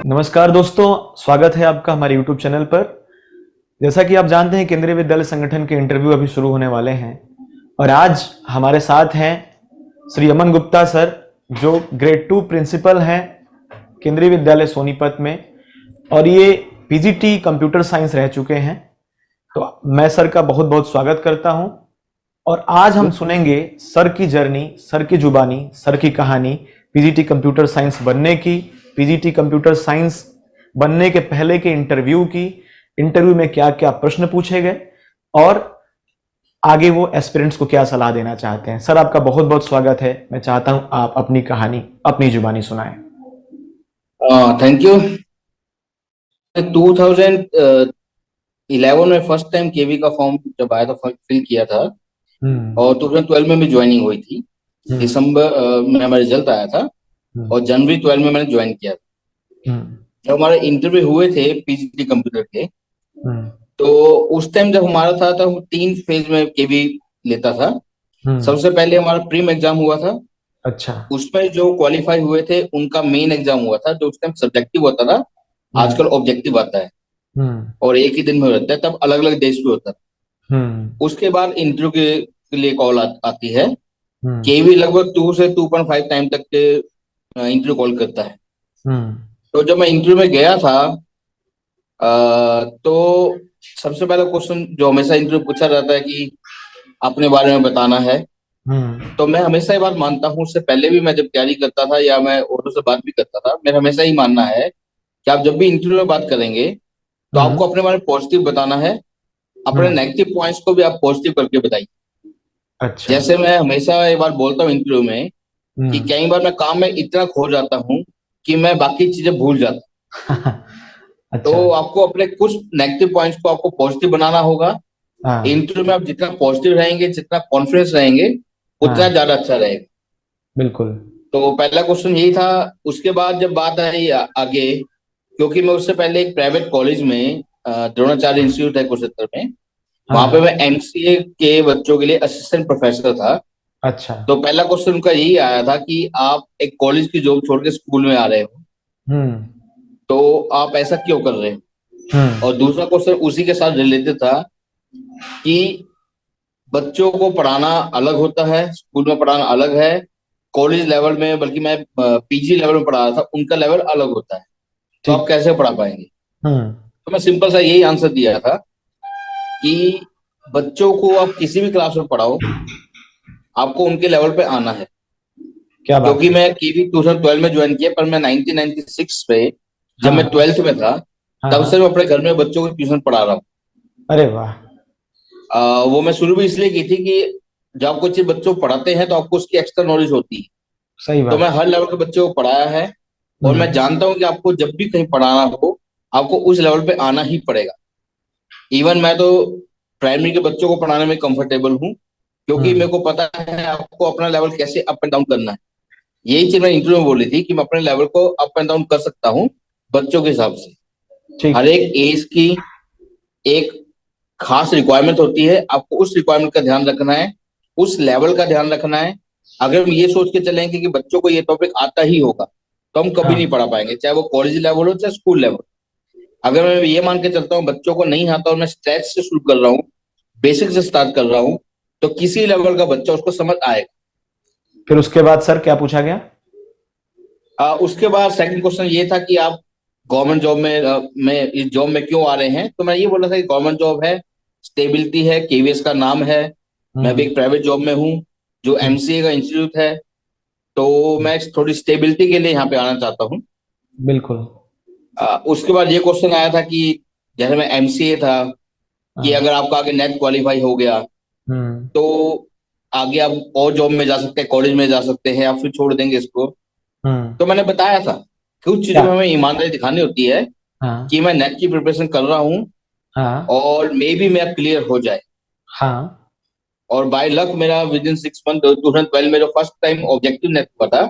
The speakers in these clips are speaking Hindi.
नमस्कार दोस्तों, स्वागत है आपका हमारे YouTube चैनल पर। जैसा कि आप जानते हैं, केंद्रीय विद्यालय संगठन के इंटरव्यू अभी शुरू होने वाले हैं और आज हमारे साथ हैं श्री अमन गुप्ता सर, जो ग्रेड 2 प्रिंसिपल हैं केंद्रीय विद्यालय सोनीपत में और ये पीजीटी कंप्यूटर साइंस रह चुके हैं। तो मैं सर का बहुत बहुत स्वागत करता हूं और आज हम सुनेंगे सर की जर्नी, सर की जुबानी, सर की कहानी पीजीटी कंप्यूटर साइंस बनने की, पीजीटी कंप्यूटर साइंस बनने के पहले के इंटरव्यू में क्या क्या प्रश्न पूछे गए और आगे वो एस्पिरेंट्स को क्या सलाह देना चाहते हैं। सर, आपका बहुत बहुत स्वागत है। मैं चाहता हूं आप अपनी कहानी अपनी जुबानी सुनाएं। Thank you. 2011 में फर्स्ट टाइम केवी का फॉर्म जब आया था फिल किया था और 2012 में भी ज्वाइनिंग हुई थी। दिसंबर में हमारा रिजल्ट आया था और जनवरी 12 में मैंने ज्वाइन किया था। जब हमारे इंटरव्यू हुए थे पीजीटी कंप्यूटर के, तो उस टाइम जब हमारा था तो हम 3 फेज में केवी लेता था। सबसे पहले हमारा प्रीम एग्जाम हुआ था। अच्छा। उसमें जो क्वालिफाई हुए थे उनका मेन एग्जाम हुआ था, जो उस टाइम सब्जेक्टिव होता था। आजकल ऑब्जेक्टिव आता है और एक ही दिन में रहता है, तब अलग अलग देश में होता है। उसके बाद इंटरव्यू के लिए कॉल आती है। केवी लगभग 2 से 2.5 टाइम तक के इंटरव्यू कॉल करता है। तो जब मैं इंटरव्यू में गया था, तो सबसे पहला क्वेश्चन जो हमेशा इंटरव्यू पूछा जाता है कि अपने बारे में बताना है। तो मैं हमेशा ये बात मानता हूँ, उससे पहले भी मैं जब तैयारी करता था या मैं औरों से बात भी करता था, मेरा हमेशा ही मानना है कि आप जब भी इंटरव्यू में बात करेंगे तो आपको अपने बारे में पॉजिटिव बताना है। अपने नेगेटिव पॉइंट्स को भी आप पॉजिटिव करके बताइए। अच्छा। जैसे मैं हमेशा ये बात बोलता हूँ इंटरव्यू में कि कई बार मैं काम में इतना खो जाता हूँ कि मैं बाकी चीजें भूल जाता हूँ। तो अच्छा। आपको अपने कुछ नेगेटिव पॉइंट्स को आपको पॉजिटिव बनाना होगा। इंटरव्यू में आप जितना पॉजिटिव रहेंगे, जितना कॉन्फिडेंस रहेंगे, उतना ज्यादा अच्छा रहेगा। बिल्कुल। तो पहला क्वेश्चन यही था। उसके बाद जब बात आई आगे, क्योंकि मैं उससे पहले एक प्राइवेट कॉलेज में, द्रोणाचार्य इंस्टीट्यूट है कुरुक्षेत्र में, वहां पे मैं एमसीए के बच्चों के लिए असिस्टेंट प्रोफेसर था। अच्छा। तो पहला क्वेश्चन उनका यही आया था कि आप एक कॉलेज की जॉब छोड़ के स्कूल में आ रहे हो, तो आप ऐसा क्यों कर रहे हो। और दूसरा क्वेश्चन उसी के साथ रिलेटेड था कि बच्चों को पढ़ाना अलग होता है, स्कूल में पढ़ाना अलग है, कॉलेज लेवल में, बल्कि मैं पीजी लेवल में पढ़ा रहा था, उनका लेवल अलग होता है, तो आप कैसे पढ़ा पाएंगे। तो मैं सिंपल सा यही आंसर दिया था कि बच्चों को आप किसी भी क्लास में पढ़ाओ, आपको उनके लेवल पे आना है। क्या बात क्योंकि है। मैं केवी 2012 में ज्वाइन किया, पर मैं 1996 में जब मैं 12th में था, तब से मैं अपने घर में बच्चों को ट्यूशन पढ़ा रहा हूँ। अरे वाह। वो मैं शुरू भी इसलिए की थी कि जब आप कुछ बच्चों को पढ़ाते हैं तो आपको उसकी एक्स्ट्रा नॉलेज होती है। सही तो बात मैं है। हर लेवल के बच्चों को पढ़ाया है और मैं जानता हूँ कि आपको जब भी कहीं पढ़ाना हो, आपको उस लेवल पे आना ही पड़ेगा। इवन मैं तो प्राइमरी के बच्चों को पढ़ाने में कंफर्टेबल हूँ, क्योंकि मेरे को पता है आपको अपना लेवल कैसे अप एंड डाउन करना है। यही चीज मैं इंटरव्यू में बोली थी कि मैं अपने लेवल को अप एंड डाउन कर सकता हूँ बच्चों के हिसाब से। ठीक। हर एक एज की एक खास रिक्वायरमेंट होती है, आपको उस रिक्वायरमेंट का ध्यान रखना है, उस लेवल का ध्यान रखना है। अगर हम ये सोच के चलेंगे कि बच्चों को ये टॉपिक आता ही होगा, तो हम कभी नहीं पढ़ा पाएंगे, चाहे वो कॉलेज लेवल हो चाहे स्कूल लेवल। अगर मैं ये मान के चलता हूँ बच्चों को नहीं आता और मैं स्क्रैच से शुरू कर रहा हूँ, बेसिक से स्टार्ट कर रहा हूँ, तो किसी लेवल का बच्चा उसको समझ आएगा। फिर उसके बाद सर क्या पूछा गया? उसके बाद सेकंड क्वेश्चन ये था कि आप गवर्नमेंट जॉब में इस जॉब में क्यों आ रहे हैं। तो मैं ये बोल रहा था कि गवर्नमेंट जॉब है, स्टेबिलिटी है, केवीएस का नाम है, मैं भी एक प्राइवेट जॉब में हूँ, जो एमसीए का इंस्टीट्यूट है, तो मैं थोड़ी स्टेबिलिटी के लिए यहाँ पे आना चाहता हूँ। बिल्कुल। उसके बाद ये क्वेश्चन आया था कि जैसे मैं एमसीए था, कि अगर आपका आगे नेट क्वालिफाई हो गया तो आगे आप और जॉब में जा सकते हैं, कॉलेज में जा सकते हैं, या फिर छोड़ देंगे इसको। तो मैंने बताया था कुछ चीजों क्या? में हमें ईमानदारी दिखानी होती है हाँ। कि मैं नेट की प्रिपरेशन कर रहा हूँ हाँ। और मे बी मेरा क्लियर हो जाए। हाँ। और बाय लक मेरा विद इन 6 मंथ 2012 में जो फर्स्ट टाइम ऑब्जेक्टिव नेट हुआ था,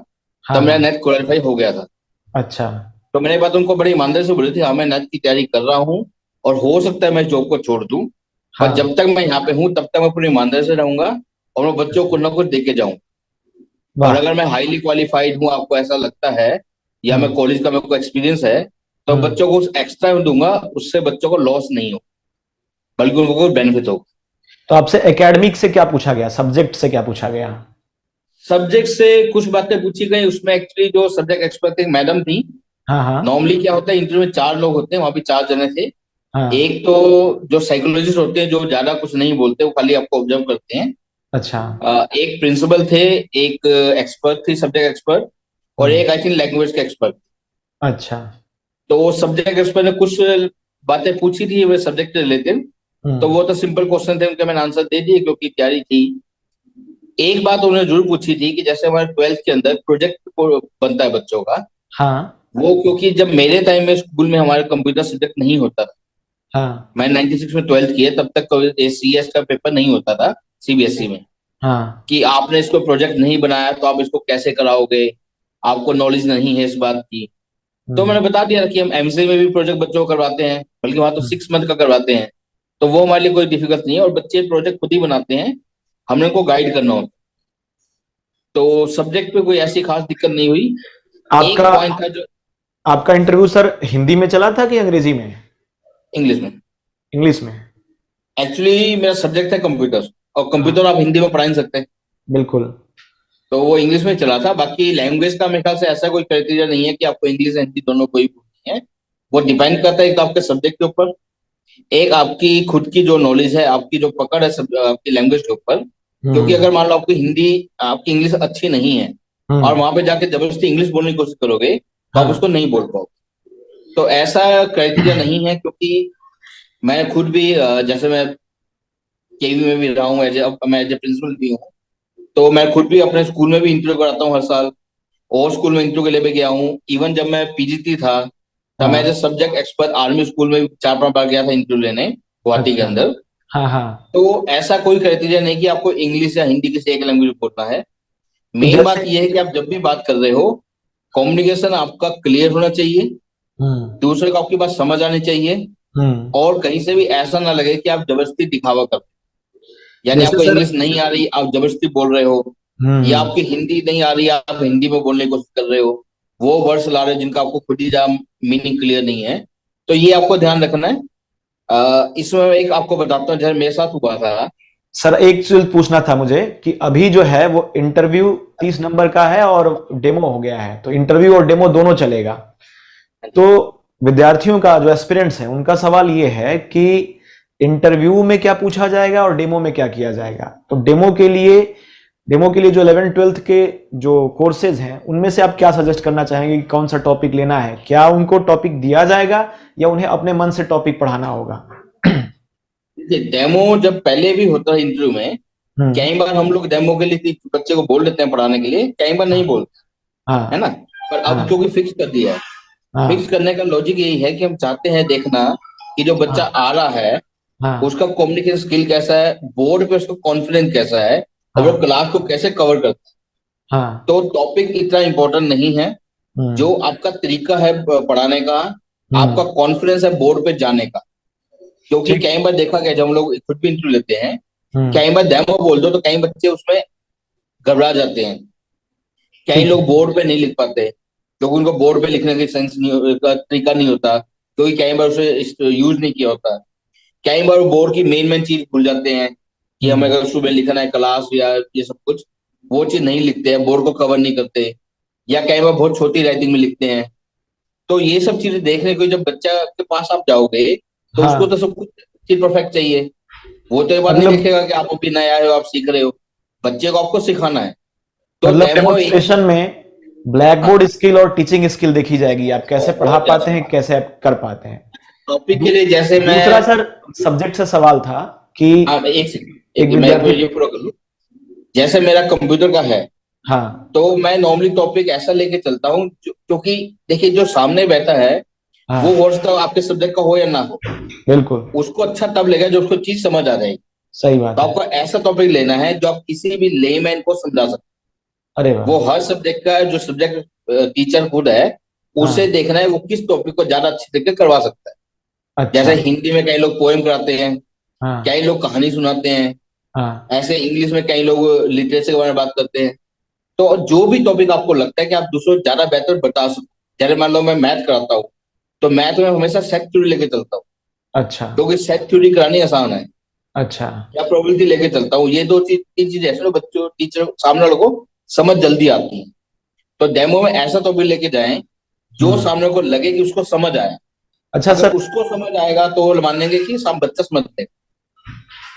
तब मेरा हाँ। नेट क्वालिफाई हो गया था। अच्छा। तो मैंने ये बात उनको बड़ी ईमानदारी से बोली थी, हाँ मैं नेट की तैयारी कर रहा हूँ और हो सकता है मैं जॉब को छोड़ दूं, पर हाँ। जब तक मैं यहाँ पे हूँ तब तक मैं पूरी ईमानदारी से रहूंगा और मैं बच्चों को कुछ ना कुछ दे के जाऊँ। और वाह। अगर मैं हाईली क्वालिफाइड हूँ, आपको ऐसा लगता है, या मैं कॉलेज का मेरे को एक्सपीरियंस है, तो बच्चों को एक्स्ट्रा दूंगा, उससे बच्चों को लॉस नहीं हो, बल्कि उनको बेनिफिट हो। तो आपसे एकेडमिक से क्या पूछा गया, सब्जेक्ट से क्या पूछा गया? सब्जेक्ट से कुछ बातें पूछी गई, उसमें एक्चुअली जो सब्जेक्ट एक्सपर्ट थी मैडम थी। हाँ हाँ। नॉर्मली क्या होता है इंटरव्यू में 4 लोग होते हैं, वहां भी 4 जने थे। हाँ। एक तो जो साइकोलॉजिस्ट होते हैं, जो ज्यादा कुछ नहीं बोलते, वो खाली आपको ऑब्जर्व करते हैं। अच्छा। एक प्रिंसिपल थे, एक एक्सपर्ट थी, सब्जेक्ट एक्सपर्ट, और हम्म। एक आई थिंक लैंग्वेज के एक्सपर्ट। अच्छा। तो सब्जेक्ट एक्सपर्ट ने कुछ बातें पूछी थी वे सब्जेक्ट से रिलेटेड। तो हम्म। वो तो सिंपल क्वेश्चन थे, उनके मैंने आंसर दे दिए क्योंकि तैयारी थी। एक बात उन्होंने जरूर पूछी थी कि जैसे हमारे 12th के अंदर प्रोजेक्ट बनता है बच्चों का, हाँ वो क्योंकि जब मेरे टाइम में स्कूल में हमारे कंप्यूटर सब्जेक्ट नहीं होता था। हाँ। मैं 96 में 12th किया, तब तक CS का पेपर नहीं होता था CBSE में। हाँ। कि आपने इसको प्रोजेक्ट नहीं बनाया तो आप इसको कैसे कराओगे, आपको नॉलेज नहीं है इस बात की। तो हम्म। मैंने बता दिया कि हम MCA में भी प्रोजेक्ट बच्चों को करवाते हैं, बल्कि वहां तो हम्म। 6 मंथ का करवाते हैं। तो वो हमारे लिए कोई डिफिकल्ट नहीं है, और बच्चे प्रोजेक्ट खुद ही बनाते हैं, हमने उनको गाइड करना होता है। तो सब्जेक्ट पे कोई ऐसी खास दिक्कत नहीं हुई। आपका एक पॉइंट था जो आपका इंटरव्यू सर हिंदी में चला था कि अंग्रेजी में? इंग्लिश में। इंग्लिश में। एक्चुअली मेरा सब्जेक्ट है कंप्यूटर, और कंप्यूटर हाँ आप हिंदी में पढ़ा नहीं सकते। बिल्कुल। तो वो इंग्लिश में चला था। बाकी लैंग्वेज का मेरे ख्याल से ऐसा कोई क्राइटेरिया नहीं है कि आपको इंग्लिश एंड हिंदी दोनों कोई बोलनी है। वो डिपेंड करता है एक तो आपके सब्जेक्ट के ऊपर, एक आपकी खुद की जो नॉलेज है, आपकी जो पकड़ है आपकी लैंग्वेज के ऊपर। क्योंकि हम्म। अगर मान लो आपकी हिंदी, आपकी इंग्लिश अच्छी नहीं है, और हम्म। वहां पे जाके जबरदस्ती इंग्लिश बोलने की कोशिश करोगे, तो आप उसको हाँ। नहीं बोल पाओगे। तो ऐसा क्राइटेरिया नहीं है, क्योंकि मैं खुद भी जैसे मैं KV में भी रहा हूँ, मैं एज ए प्रिंसिपल भी हूँ। तो मैं खुद भी अपने स्कूल में भी इंटरव्यू कराता हूँ हर साल, और स्कूल में इंटरव्यू के लिए भी गया हूँ। इवन जब मैं PGT था, तब मैं एज ए हाँ। सब्जेक्ट एक्सपर्ट आर्मी स्कूल में 4-5 बार गया था इंटरव्यू लेने, गुवाहाटी के अच्छा। अंदर। हाँ हाँ। तो ऐसा कोई क्राइटेरिया नहीं कि आपको इंग्लिश या हिंदी किसी एक लैंग्वेज में बोलना है। तो मेन बात जैसे यह है कि आप जब भी बात कर रहे हो, कम्युनिकेशन आपका क्लियर होना चाहिए, हम्म। दूसरे को आपकी बात समझ आनी चाहिए, हम्म। और कहीं से भी ऐसा ना लगे कि आप जबरदस्ती दिखावा कर, यानी जैसे आपको सर इंग्लिश नहीं आ रही आप जबरदस्ती बोल रहे हो, या हम्म। आपकी हिंदी नहीं आ रही आप हिंदी में बोलने की कोशिश कर रहे हो, वो वर्ड्स ला रहे हो जिनका आपको खुद ही मीनिंग क्लियर नहीं है। तो ये आपको ध्यान रखना है। इसमें एक आपको बताता हूँ, जैसे मेरे साथ हुआ था। सर एक चीज पूछना था मुझे कि अभी जो है वो इंटरव्यू 30 नंबर का है और डेमो हो गया है, तो इंटरव्यू और डेमो दोनों चलेगा। तो विद्यार्थियों का जो एस्पिरेंट्स हैं उनका सवाल ये है कि इंटरव्यू में क्या पूछा जाएगा और डेमो में क्या किया जाएगा। तो डेमो के लिए जो 11th 12th के जो कोर्सेज हैं उनमें से आप क्या सजेस्ट करना चाहेंगे कि कौन सा टॉपिक लेना है? क्या उनको टॉपिक दिया जाएगा या उन्हें अपने मन से टॉपिक पढ़ाना होगा? डेमो जब पहले भी होता है इंटरव्यू में, हम्म। कई बार हम लोग डेमो के लिए बच्चे को बोल देते हैं पढ़ाने के लिए, कई बार नहीं बोलते, है हाँ ना। पर अब हाँ क्योंकि फिक्स कर दिया है, फिक्स हाँ करने का लॉजिक यही है कि हम चाहते हैं देखना कि जो बच्चा हाँ आ रहा है हाँ उसका कम्युनिकेशन स्किल कैसा है, बोर्ड पे उसका कॉन्फिडेंस कैसा है, और वो हाँ क्लास को कैसे कवर करता है। हाँ। तो टॉपिक इतना इंपॉर्टेंट नहीं है, हम्म। जो आपका तरीका है पढ़ाने का, आपका हम्म। कॉन्फिडेंस है बोर्ड पे जाने का। क्योंकि ठीक। कई बार देखा गया, जब हम लोग खुद भी इंटरव्यू लेते हैं, हम्म। कई बार डेमो बोल दो तो कई बच्चे उसमें घबरा जाते हैं, कई ठीक लोग है। बोर्ड पे नहीं लिख पाते, क्योंकि उनको बोर्ड पे लिखने की सेंस नहीं का तरीका नहीं होता, क्योंकि कई बार उसे यूज नहीं किया होता। कई बार वो बोर्ड की मेन मेन चीज भूल जाते हैं, कि हमें हम्म। अगर सुबह लिखना है क्लास या ये सब कुछ, वो चीज नहीं लिखते हैं, बोर्ड को कवर नहीं करते, या कई बार बहुत छोटी राइटिंग में लिखते हैं। तो ये सब चीजें देखने को, जब बच्चा के पास आप जाओगे, तो उसको तो हाँ सब कुछ चीज परफेक्ट चाहिए। वो तो ये बात नहीं मतलब देखेगा कि आप अभी नए आए हो, आप सीख रहे हो। बच्चे को आपको सिखाना है। तो मतलब डेमो एक डेमोन्स्ट्रेशन में ब्लैक हाँ, बोर्ड स्किल और टीचिंग स्किल देखी जाएगी, आप कैसे पढ़ा बहुत पाते ज्यादा। हैं, कैसे आप कर पाते हैं। टॉपिक के दू, लिए जैसे दूसरा मैं, सर सब्जेक्ट से सवाल था कि हाँ एक सेकंड, एक मैं विद्यार्थी। ये पूरा कर लूं। जैसे मेरा कंप्यूटर का है, हाँ तो मैं नॉर्मली टॉपिक ऐसा लेके चलता हूँ क्योंकि देखिए जो सामने बैठा है, वो हाँ हो सकता है आपके सब्जेक्ट का हो या ना हो, बिल्कुल उसको अच्छा तब लगेगा जो उसको चीज समझ आ जाएगी। सही तो बात है। आपको ऐसा टॉपिक लेना है जो आप किसी भी लेमैन को समझा सकते। अरे वाह। वो हर सब्जेक्ट का जो सब्जेक्ट टीचर खुद है, उसे हाँ। देखना है वो किस टॉपिक को ज्यादा अच्छी तरीके करवा सकता है। जैसे अच्छा। हिंदी में कई लोग पोएम कराते हैं, हाँ कई लोग कहानी सुनाते हैं, हाँ। ऐसे इंग्लिश में कई लोग लिटरेचर के बारे में बात करते हैं। तो जो भी टॉपिक आपको लगता है कि आप दूसरों को ज्यादा बेहतर बता सकते, जैसे मान लो मैं मैथ कराता हूँ, तो मैथ में हमेशा सेट थ्योरी लेके चलता हूँ, अच्छा क्योंकि सेट थ्योरी करानी आसान है। अच्छा या प्रोबेबिलिटी लेके चलता हूँ। ये दो चीज, तीन चीज ऐसे बच्चों टीचर सामने वालों को समझ जल्दी आती है। तो डेमो में ऐसा टॉपिक लेके जाएं जो हम्म। सामने को लगे कि उसको समझ आया। अच्छा अगर सर, उसको समझ आएगा तो वो मानेंगे कि सब बच्चा समझ ले।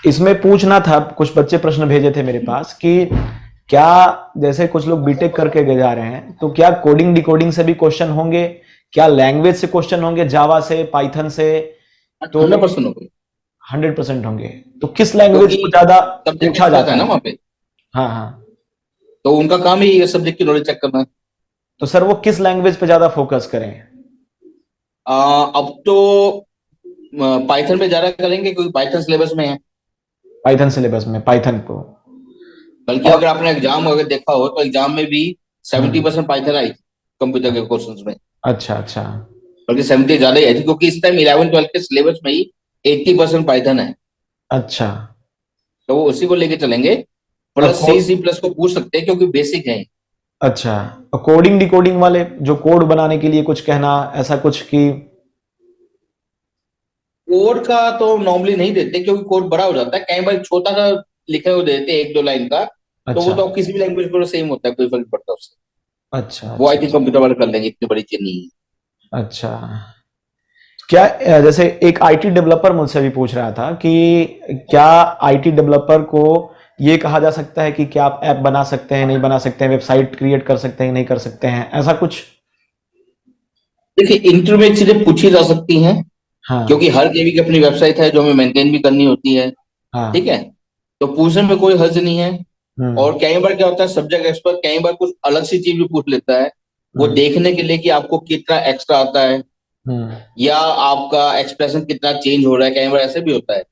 इसमें पूछना था, कुछ बच्चे प्रश्न भेजे थे मेरे पास कि क्या, जैसे कुछ लोग बीटेक करके के जा रहे हैं, तो क्या कोडिंग डिकोडिंग से भी क्वेश्चन होंगे, क्या लैंग्वेज से क्वेश्चन होंगे, जावा से, पाइथन से? तो 100% हो गई। 100% होंगे। तो किस लैंग्वेज क्योंकि को ज्यादा सब्जेक्ट पूछा एक्सपर्ट है जाता ना है? वहाँ पे, हाँ हाँ। तो उनका काम ही सब्जेक्ट की नॉलेज चेक करना है। तो सर वो किस लैंग्वेज पे ज्यादा फोकस करें? अब तो पाइथन पे ज्यादा करेंगे क्योंकि पाइथन सिलेबस में है। पाइथन सिलेबस में पाइथन को? बल्कि और अगर आपने एग्जाम अगर देखा हो तो एग्जाम में भी 70% पाइथन आई थी कंप्यूटर के क्वेश्चंस में। अच्छा अच्छा बल्कि 70 ज्यादा ही आई थी, क्योंकि इस टाइम 11 12 के सिलेबस में ही 80% पाइथन है। अच्छा। तो वो उसी को लेके चलेंगे। और प्लस सी सी प्लस को पूछ सकते हैं क्योंकि बेसिक है। अच्छा, और कोडिंग डिकोडिंग वाले जो कोड बनाने के लिए कुछ कहना, ऐसा कुछ कि? कोड का तो नॉर्मली नहीं देते क्योंकि कोड बड़ा हो जाता है, कई बार छोटा सा लिखे हुए देते हैं 1 2 लाइन का। तो वो अच्छा तो किसी भी लैंग्वेज पर सेम होता है, कोई फर्क नहीं पड़ता उससे। अच्छा वो आई अच्छा थिंक कंप्यूटर वाले कर लेंगे, इतनी बड़ी चीज नहीं है। अच्छा। क्या जैसे एक आईटी डेवलपर मुझसे भी पूछ रहा था कि क्या आईटी डेवलपर को ये कहा जा सकता है कि क्या आप ऐप बना सकते हैं, नहीं बना सकते हैं, वेबसाइट क्रिएट कर सकते हैं, नहीं कर सकते हैं, ऐसा कुछ? देखिए, इंटरव्यू में चीजें पूछी जा सकती हैं, हाँ क्योंकि हर केवी की अपनी वेबसाइट है जो हमें मेंटेन भी करनी होती है। ठीक हाँ। है, तो पूछने में कोई हर्ज नहीं है। हम्म और कई बार क्या होता है, सब्जेक्ट एक्सपर्ट कई बार कुछ अलग सी चीज भी पूछ लेता है, वो हम्म देखने के लिए कि आपको कितना एक्स्ट्रा आता है हम्म या आपका एक्सप्रेशन कितना चेंज हो रहा है। कई बार ऐसे भी होता है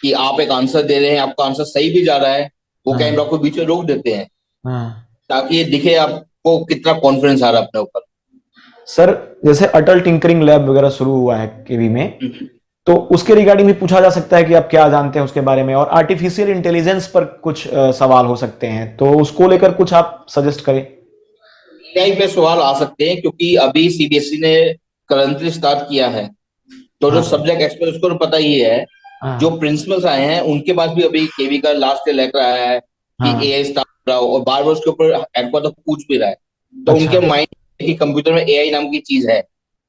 कि आप एक आंसर दे रहे हैं, आपका आंसर सही भी जा रहा है, वो कई बार हाँ आपको बीच में रोक देते हैं हाँ। ताकि ये दिखे आपको कितना कॉन्फिडेंस आ रहा है अपने ऊपर। सर, जैसे अटल टिंकरिंग लैब वगैरह शुरू हुआ है केवी में, तो उसके रिगार्डिंग भी पूछा जा सकता है कि आप क्या जानते हैं उसके बारे में, और आर्टिफिशियल इंटेलिजेंस पर कुछ सवाल हो सकते हैं, तो उसको लेकर कुछ आप सजेस्ट करें। एआई पे सवाल आ सकते हैं क्योंकि अभी सीबीएसई ने करंटली स्टार्ट किया है। तो जो हाँ सब्जेक्ट एक्सपर्ट उसको तो पता ही है। जो हाँ प्रिंसिपल्स आए हैं उनके पास भी अभी केवी का लास्ट ईयर लेकर आया है कि हाँ। एआई स्टार्ट हो रहा हो, और बार बार उसके ऊपर हेडक्वार्टर पूछ भी रहा है। तो अच्छा। उनके माइंड की कंप्यूटर में एआई नाम की चीज है।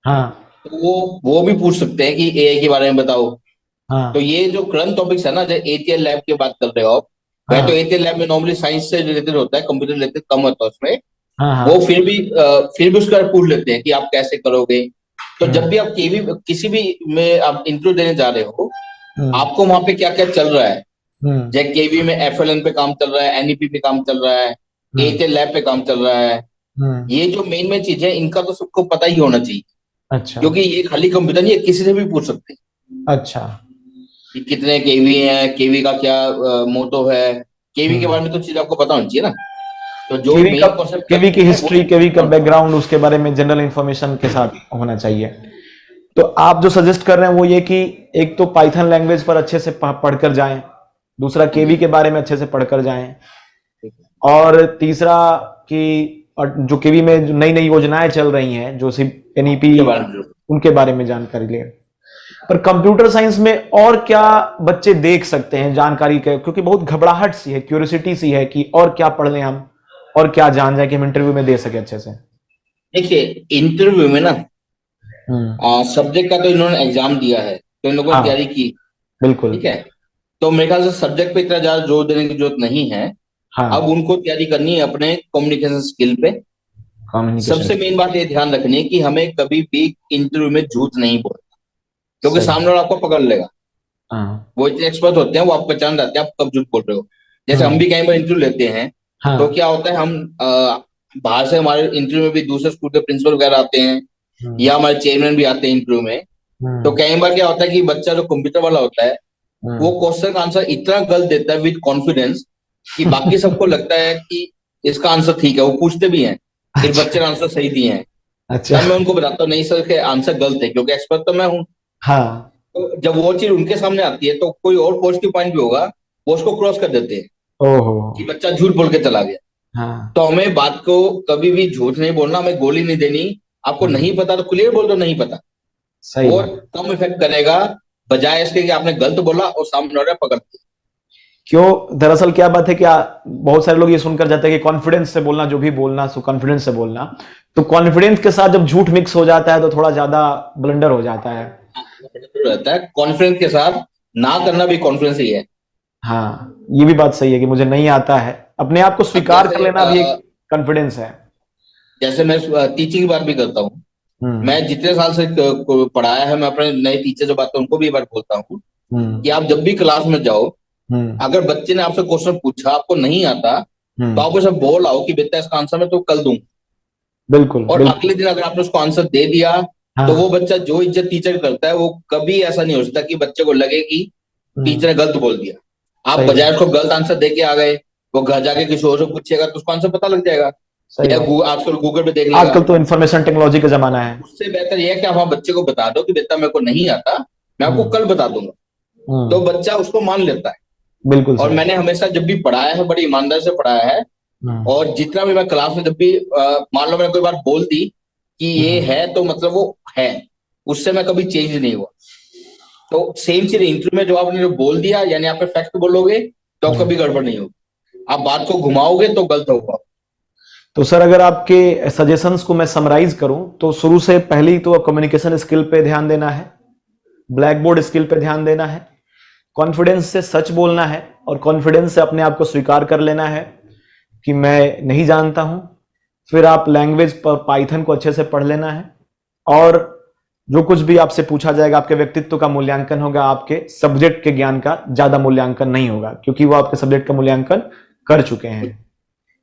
हाँ तो वो भी पूछ सकते हैं कि एआई के बारे में बताओ। तो हाँ ये जो करंट टॉपिक्स है ना, जैसे एटीएल लैब की बात कर रहे हो आप, वह तो हाँ एटीएल लैब में नॉर्मली साइंस से रिलेटेड होता है, कंप्यूटर रिलेटेड कम होता है उसमें। हाँ वो हाँ। फिर भी उसका पूछ लेते हैं कि आप कैसे करोगे। तो जब भी हम्म आप केवी किसी भी में आप इंटरव्यू देने जा रहे हो, हम्म आपको वहां पे क्या क्या चल रहा है। हम्म जैसे केवी में एफएलएन पे काम चल रहा है, एनईपी पे काम चल रहा है, हम्म एटीएल लैब पे काम चल रहा है। हम्म। ये जो मेन मेन चीजें हैं, इनका तो सबको पता ही होना चाहिए। अच्छा क्योंकि ये खाली कंप्यूटर नहीं है, किसी से भी पूछ सकते हैं अच्छा। कि कितने केवी है, केवी का क्या मोटो है। केवी के हम्म। बारे में तो चीज आपको पता होनी चाहिए ना। तो जो केवी का, मेन कॉन्सेप्ट केवी की है वो हिस्ट्री, केवी का बैकग्राउंड, उसके बारे में जनरल इंफॉर्मेशन के साथ होना चाहिए। तो आप जो सजेस्ट कर रहे हैं वो ये कि एक तो पाइथन लैंग्वेज पर अच्छे से पढ़कर जाएं, दूसरा केवी जी, के बारे में अच्छे से पढ़कर जाएं, ठीक है। और तीसरा कि जो केवी में जो नई नई योजनाएं चल रही हैं, जो सिर्फ एनईपी, उसके बारे में जरूर। उनके बारे में जानकारी ले। पर कंप्यूटर साइंस में और क्या बच्चे देख सकते हैं जानकारी के, क्योंकि बहुत घबराहट सी है, क्यूरियोसिटी सी है कि और क्या पढ़ लें हम, और क्या जान जाए कि हम इंटरव्यू में दे सके अच्छे से। देखिए, इंटरव्यू में ना हम्म। सब्जेक्ट का तो इन्होंने एग्जाम दिया है, तो इन लोगों ने तैयारी हाँ की। बिल्कुल। ठीक है, तो मेरे ख्याल से सब्जेक्ट पे इतना ज्यादा जोर देने की जरूरत नहीं है। अब हाँ, उनको तैयारी करनी है अपने कम्युनिकेशन स्किल पे। कम्युनिकेशन। सबसे मेन बात ये ध्यान रखनी है कि हमें कभी भी इंटरव्यू में झूठ नहीं बोलना, क्योंकि सही। सामने वाला आपको पकड़ लेगा। हाँ। वो इतने एक्सपर्ट होते हैं, वो आप पहचान जाते हैं आप कब झूठ बोल रहे हो। जैसे हम हम्म। भी कई बार इंटरव्यू लेते हैं, तो हाँ। क्या होता है, हम बाहर से हमारे इंटरव्यू में भी दूसरे स्कूल के प्रिंसिपल वगैरह आते हैं हम्म या हमारे चेयरमैन भी आते हैं इंटरव्यू में। तो हम्म कई बार क्या होता है कि बच्चा जो कंप्यूटर वाला होता है, वो हम्म। क्वेश्चन का आंसर इतना गलत देता है विद कॉन्फिडेंस कि बाकी सबको लगता है कि इसका आंसर ठीक है, वो पूछते भी हैं फिर बच्चे अच्छा ने आंसर सही दिए हैं। अच्छा। तब मैं उनको बताता हूँ नहीं सर के आंसर गलत है, क्योंकि एक्सपर्ट तो मैं हूँ। हाँ। तो जब वो चीज उनके सामने आती है तो कोई और पॉजिटिव पॉइंट भी होगा, वो उसको क्रॉस कर देते हैं ओहो। कि बच्चा झूठ बोल के चला गया। हाँ। तो हमें बात को कभी भी झूठ नहीं बोलना, हमें गोली नहीं देनी। आपको हम्म नहीं पता तो क्लियर बोल दो नहीं पता। सही वो बात। कम इफेक्ट करेगा, बजाय इसके कि आपने गलत बोला और सामने वाला पकड़ लिया। क्यों, दरअसल क्या बात है कि बहुत सारे लोग ये सुनकर जाते हैं कि कॉन्फिडेंस से बोलना, जो भी बोलना सो कॉन्फिडेंस से बोलना। तो कॉन्फिडेंस के साथ जब झूठ मिक्स हो जाता है तो थोड़ा ज्यादा ब्लंडर हो जाता है। रहता है कॉन्फिडेंस के साथ, ना करना भी कॉन्फिडेंस ही है। हाँ, ये भी बात सही है कि मुझे नहीं आता है, अपने आप को अब स्वीकार कर लेना भी एक कॉन्फिडेंस है। जैसे मैं टीचिंग की बात भी करता हूँ। हम्म। मैं जितने साल से को पढ़ाया है, मैं अपने नए टीचर जो बात है उनको भी एक बार बोलता हूँ कि हम्म। आप जब भी क्लास में जाओ, हम्म। अगर बच्चे ने आपसे क्वेश्चन पूछा, आपको नहीं आता, तो हम्म। आप उसे बोल आओ कि बेटा इसका आंसर मैं तो कल दूंगा। बिल्कुल और बिल्कुल। अगले दिन अगर आपने उसको आंसर दे दिया, तो वो हाँ। बच्चा जो इज्जत टीचर करता है, वो कभी ऐसा नहीं हो सकता कि बच्चे को लगे कि टीचर ने हम्म। गलत बोल दिया। आप सही बजाय बात। उसको गलत आंसर दे के आ गए, वो घर जाके किसी और से पूछेगा तो उसको आंसर पता लग जाएगा, सही या बात। आजकल गूगल पे देख लेगा। आजकल तो इंफॉर्मेशन टेक्नोलॉजी का जमाना है। उससे बेहतर यह है कि आप वहां बच्चे को बता दो कि बेटा मेरे को नहीं आता, मैं आपको हम्म। कल बता दूंगा। तो हम्म। बच्चा उसको मान लेता है। बिल्कुल और सही। मैंने हमेशा जब भी पढ़ाया है, बड़ी ईमानदारी से पढ़ाया है। हम्म। और जितना भी मैं क्लास में जब भी मान लो मैंने कोई बात बोल दी कि ये हम्म। है, तो मतलब वो है, उससे मैं कभी चेंज नहीं हुआ। तो सेम चीज इंटरव्यू में जो आपने जो बोल दिया, यानी आप फैक्ट बोलोगे तो कभी हम्म। गड़बड़ नहीं होगी। आप बात को घुमाओगे तो गलत होगा। तो सर, अगर आपके सजेशंस को मैं समराइज करूं तो शुरू से पहली तो कम्युनिकेशन स्किल पे ध्यान देना है, ब्लैक बोर्ड स्किल पे ध्यान देना है, कॉन्फिडेंस से सच बोलना है, और कॉन्फिडेंस से अपने आप को स्वीकार कर लेना है कि मैं नहीं जानता हूं। फिर आप लैंग्वेज पर पाइथन को अच्छे से पढ़ लेना है, और जो कुछ भी आपसे पूछा जाएगा, आपके व्यक्तित्व का मूल्यांकन होगा, आपके सब्जेक्ट के ज्ञान का ज्यादा मूल्यांकन नहीं होगा, क्योंकि वो आपके सब्जेक्ट का मूल्यांकन कर चुके हैं।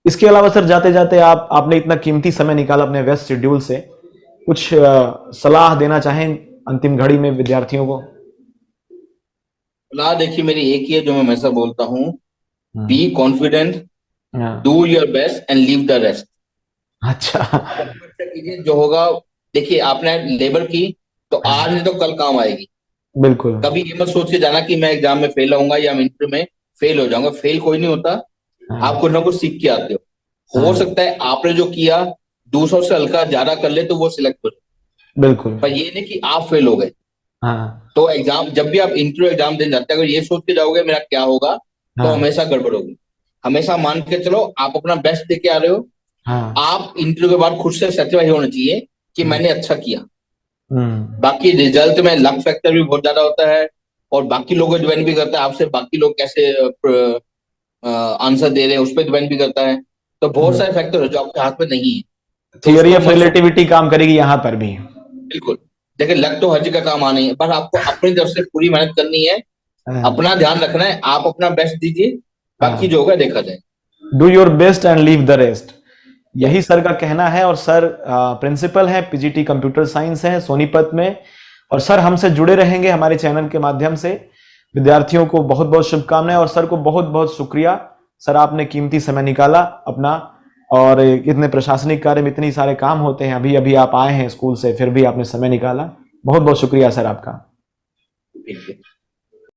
इसके अलावा सर, जाते जाते आपने इतना कीमती समय निकाला अपने व्यस्त शेड्यूल से, कुछ सलाह देना चाहें अंतिम घड़ी में विद्यार्थियों को? सलाह देखिए मेरी एक ही है, जो मैं हमेशा बोलता हूँ। बी हम्म। कॉन्फिडेंट, हाँ। Do your best and leave the rest. अच्छा। आप अपना अच्छा कीजिए, जो होगा। देखिए आपने लेबर की, तो आज नहीं तो कल काम आएगी। बिल्कुल। कभी ये मत सोच के जाना कि मैं एग्जाम में फेल होऊंगा या मैं इंटरव्यू में फेल हो जाऊंगा। फेल कोई नहीं होता। आप हाँ। कुछ ना कुछ सीख के आते हो हाँ। सकता है आपने जो किया दूसरों से हल्का ज्यादा कर ले तो वो सिलेक्ट हो जाए, बिल्कुल। पर ये नहीं कि आप फेल हो गए। हाँ। तो एग्जाम जब भी आप इंटरव्यू एग्जाम देने जाते हैं, अगर ये सोच के जाओगे मेरा क्या होगा, तो हाँ। हमेशा गड़बड़ होगी। हमेशा मान के चलो आप अपना बेस्ट दे के आ रहे हो। हाँ। आप इंटरव्यू के बाद खुद से सेटिस्फाई होना चाहिए कि हम्म। मैंने अच्छा किया। हम्म। बाकी रिजल्ट में लक फैक्टर भी बहुत ज्यादा होता है, और बाकी लोगों को डिपेंड भी करता है आपसे बाकी लोग कैसे आंसर दे रहे हैं, उस पर डिपेंड भी करता है। तो बहुत सारे फैक्टर है जो आपके हाथ में नहीं है। तो थियोरी उसको ऑफ मत सोच। रिलेटिविटी काम करेगी यहां पर भी। बिल्कुल। देखिए लक तो हर जगह काम आनी है, बस आपको अपनी तरफ से पूरी मेहनत करनी है। हाँ। अपना ध्यान रखना है, आप अपना बेस्ट दीजिए, बाकी हाँ। जो होगा देखा जाए। Do your best and leave the rest, yes. यही सर का कहना है। और सर प्रिंसिपल है, पीजीटी कंप्यूटर साइंस है सोनीपत में। और सर हमसे जुड़े रहेंगे हमारे चैनल के माध्यम से। विद्यार्थियों को बहुत बहुत शुभकामनाएं, और सर को बहुत बहुत शुक्रिया। सर, आपने कीमती समय निकाला अपना, और इतने प्रशासनिक कार्य में इतनी सारे काम होते हैं, अभी अभी आप आए हैं स्कूल से, फिर भी आपने समय निकाला। बहुत बहुत शुक्रिया सर आपका। ठीक है।